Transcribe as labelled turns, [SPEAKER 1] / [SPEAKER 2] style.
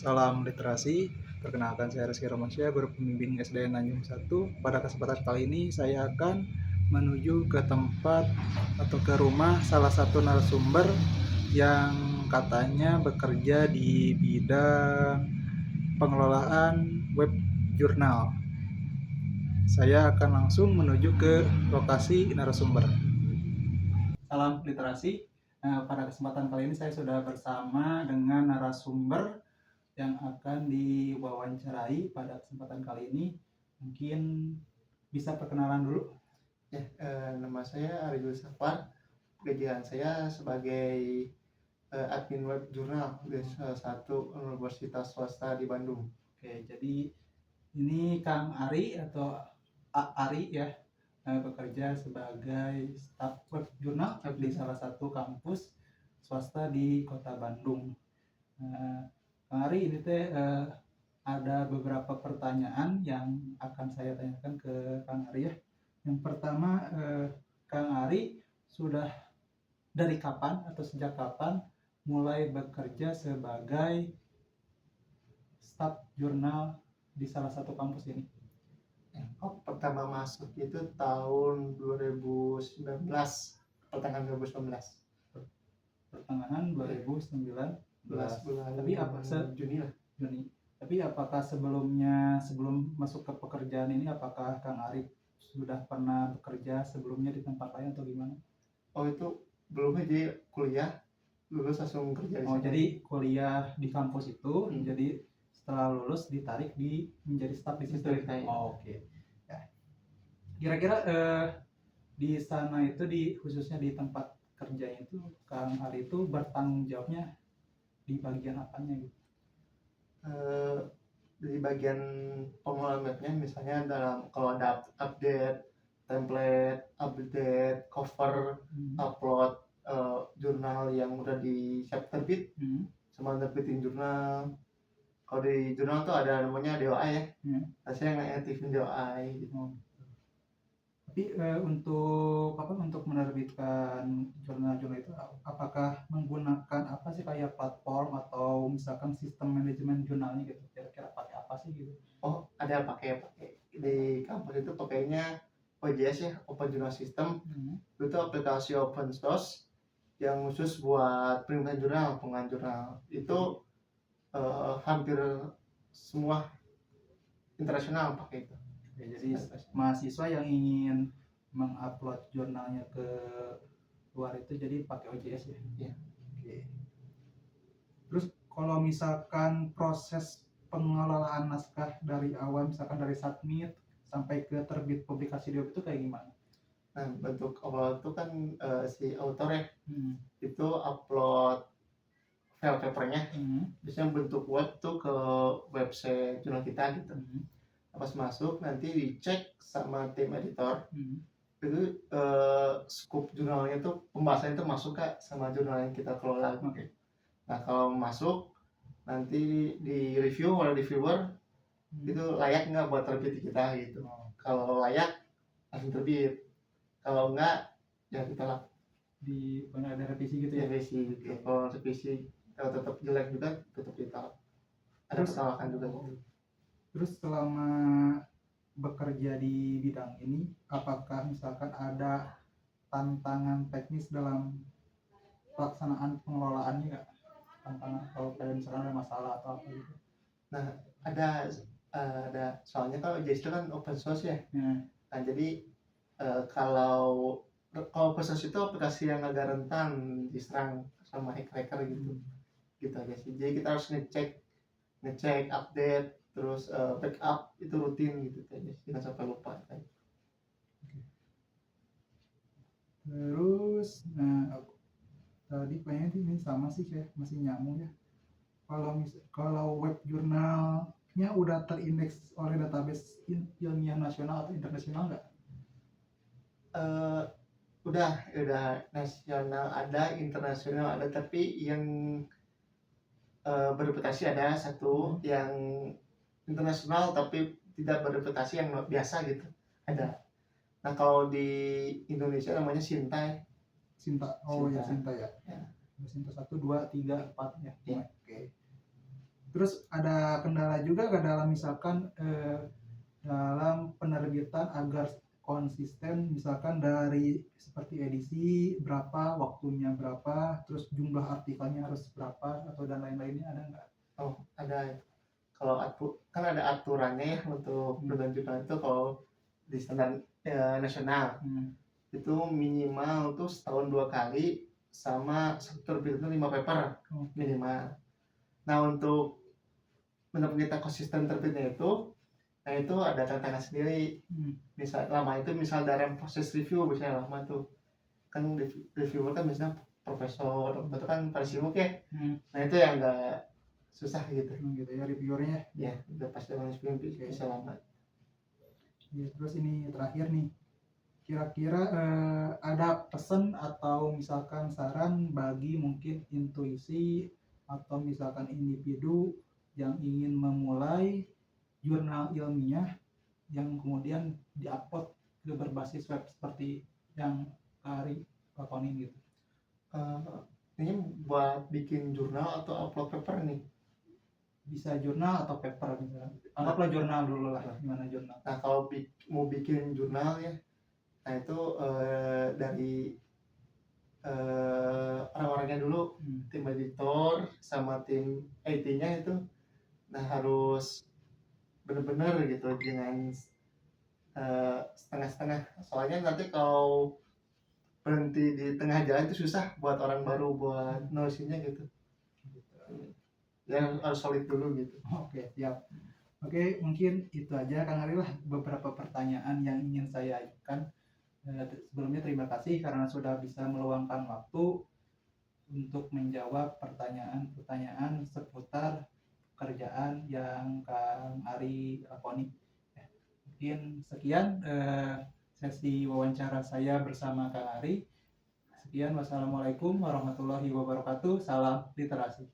[SPEAKER 1] Salam literasi, perkenalkan saya Rizky Romansyah, guru pembimbing SDN Tanjung 1. Pada kesempatan kali ini saya akan menuju ke tempat atau ke rumah salah satu narasumber yang katanya bekerja di bidang pengelolaan web jurnal. Saya akan langsung menuju ke lokasi narasumber. Salam literasi. Pada kesempatan kali ini saya sudah bersama dengan narasumber yang akan diwawancarai pada kesempatan kali ini. Mungkin bisa perkenalan dulu.
[SPEAKER 2] Ya, nama saya Aryo Safar. Pekerjaan saya sebagai admin web jurnal di salah satu universitas swasta di Bandung.
[SPEAKER 1] Oke, jadi ini Kang Ari atau Ari ya, bekerja sebagai staf web jurnal di salah satu kampus swasta di Kota Bandung. Kang Ari, ini teh ada beberapa pertanyaan yang akan saya tanyakan ke Kang Ari ya. Yang pertama, Kang Ari sudah dari kapan atau sejak kapan mulai bekerja sebagai staf jurnal di salah satu kampus ini?
[SPEAKER 2] Pertama masuk itu tahun 2019, pertengahan 2019.
[SPEAKER 1] Pertengahan 2019.
[SPEAKER 2] bulan
[SPEAKER 1] Tapi apa
[SPEAKER 2] Juni lah.
[SPEAKER 1] Juni. Tapi apakah sebelum masuk ke pekerjaan ini, apakah Kang Ari sudah pernah bekerja sebelumnya di tempat lain atau gimana?
[SPEAKER 2] Oh, itu belum, aja kuliah lulus langsung kerja di
[SPEAKER 1] Oh,
[SPEAKER 2] sana.
[SPEAKER 1] jadi kuliah di kampus itu, jadi setelah lulus ditarik menjadi staf di situ. Oh, oke. Ya. Kira-kira di sana itu, khususnya di tempat kerjanya itu, Kang Ari itu bertanggung jawabnya di bagian apanya gitu?
[SPEAKER 2] Di bagian pengelolaan webnya, misalnya kalau ada update template, update cover, upload jurnal yang udah di siap terbit, sama terbitin jurnal. Kalau di jurnal tuh ada namanya DOI ya, saya ngaktifin DOI gitu.
[SPEAKER 1] Tapi untuk menerbitkan jurnal-jurnal itu, apakah menggunakan apa sih, kayak platform atau misalkan sistem manajemen jurnalnya gitu? Kira-kira pakai apa sih gitu?
[SPEAKER 2] Oh, ada pakai di kampus itu pakainya OJS ya, Open Journal System. Itu aplikasi open source yang khusus buat perimpunan jurnal, pengembangan jurnal. Itu hampir semua internasional pakai itu.
[SPEAKER 1] Oke, jadi mahasiswa yang ingin mengupload jurnalnya ke luar itu jadi pakai OJS ya?
[SPEAKER 2] Iya.
[SPEAKER 1] Oke. Terus kalau misalkan proses pengelolaan naskah dari awal, misalkan dari submit sampai ke terbit publikasi di web itu kayak gimana?
[SPEAKER 2] Nah, bentuk awal itu kan si author ya, itu upload file papernya, biasanya bentuk web tuh ke website jurnal kita gitu. Pas masuk nanti dicek sama tim editor, itu scoop jurnalnya tuh, pembahasannya tuh masuk kak sama jurnal yang kita kelola. Nah, kalau masuk nanti di review oleh reviewer, itu layak nggak buat terbit di kita gitu. Kalau layak langsung terbit, kalau enggak ya kita lah
[SPEAKER 1] Di banyak ada revisi gitu ya?
[SPEAKER 2] revisi gitu. Kalau revisi kalau tetap jelek juga tetap kita ada kesalahan juga gitu.
[SPEAKER 1] Terus selama bekerja di bidang ini, apakah misalkan ada tantangan teknis dalam pelaksanaan pengelolaannya nggak? Tantangan kalau kayak misalkan ada masalah atau apa gitu?
[SPEAKER 2] Nah, ada soalnya kalau JS itu kan open source ya. Nah, jadi kalau open source itu aplikasi yang agak rentan diserang sama hacker gitu. Gitu aja sih. Jadi kita harus ngecek update, terus backup itu rutin gitu aja, jangan sampai lupa kan.
[SPEAKER 1] Terus tadi kayaknya ini sama sih ya, masih nyambung ya. Kalau web jurnalnya udah terindeks oleh database ilmiah nasional atau internasional nggak?
[SPEAKER 2] Udah nasional ada, internasional ada, tapi yang bereputasi ada satu, yang internasional tapi tidak bereputasi, yang biasa gitu ada. Nah, kalau di Indonesia namanya Sinta.
[SPEAKER 1] Oh ya, Sinta ya. Sinta 1, 2, 3, 4 ya. Oke. Terus ada kendala juga nggak dalam misalkan dalam penerbitan agar konsisten, misalkan dari seperti edisi berapa, waktunya berapa, terus jumlah artikelnya harus berapa atau dan lain-lainnya, ada nggak?
[SPEAKER 2] Oh, ada. Kalau kan ada aturannya ya untuk penerbitan jurnal itu. Kalau di standar nasional itu minimal tuh setahun 2 kali, sama satu terbit itu 5 paper minimal. Nah, untuk menurut kita konsisten terbitnya itu, nah itu ada tantangan sendiri. Misal lama itu, misal dalam proses review misalnya lama tuh, kan reviewer kan biasanya profesor itu kan pada sibuk ya. Nah itu yang agak susah gitu.
[SPEAKER 1] Gitu ya reviewernya.
[SPEAKER 2] Ya udah pasti harus bisa lama.
[SPEAKER 1] Ya, terus ini terakhir nih, kira-kira ada pesan atau misalkan saran bagi mungkin intuisi atau misalkan individu yang ingin memulai jurnal ilmiah yang kemudian diupload ke berbasis web seperti yang Kak Ari lakonin gitu?
[SPEAKER 2] Ini buat bikin jurnal atau upload paper nih?
[SPEAKER 1] Bisa jurnal atau paper misalnya. Anggaplah jurnal dulu lah, gimana jurnal?
[SPEAKER 2] Nah, kalau mau bikin jurnal ya, nah itu dari orang-orangnya dulu, tim editor sama tim IT-nya itu, nah harus bener-bener gitu, dengan setengah-setengah. Soalnya nanti kalau berhenti di tengah jalan itu susah buat orang baru buat nulisnya gitu. Ya harus solid dulu gitu.
[SPEAKER 1] Oke, siap. Oke, mungkin itu aja Kang Ari lah beberapa pertanyaan yang ingin saya ajukan. Sebelumnya terima kasih karena sudah bisa meluangkan waktu untuk menjawab pertanyaan-pertanyaan seputar pekerjaan yang Kang Ari lakoni. Mungkin sekian sesi wawancara saya bersama Kang Ari. Sekian, wassalamualaikum warahmatullahi wabarakatuh. Salam literasi.